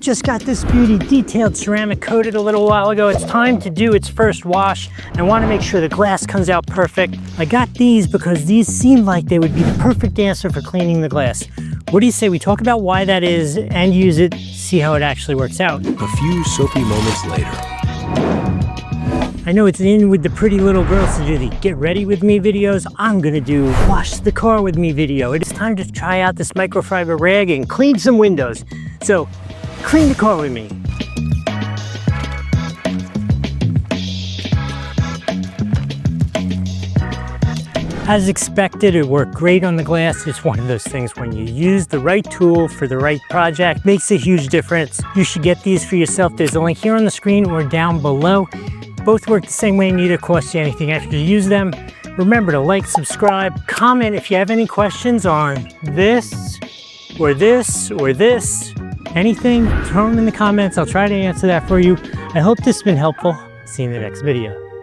just got this beauty detailed ceramic coated a little while ago. It's time to do its first wash. I want to make sure the glass comes out perfect. I got these because these seem like they would be the perfect answer for cleaning the glass. What do you say we talk about why that is and use it, see how it actually works out? A few soapy moments later. I know it's in with the pretty little girls to do the get ready with me videos. I'm gonna do wash the car with me video. It is time to try out this microfiber rag and clean some windows. So, clean the car with me. As expected, it worked great on the glass. It's one of those things when you use the right tool for the right project, makes a huge difference. You should get these for yourself. There's a link here on the screen or down below. Both work the same way, neither cost you anything extra to use them. Remember to like, subscribe, comment if you have any questions on this, or this, or this. Anything, throw them in the comments. I'll try to answer that for you. I hope this has been helpful. See you in the next video.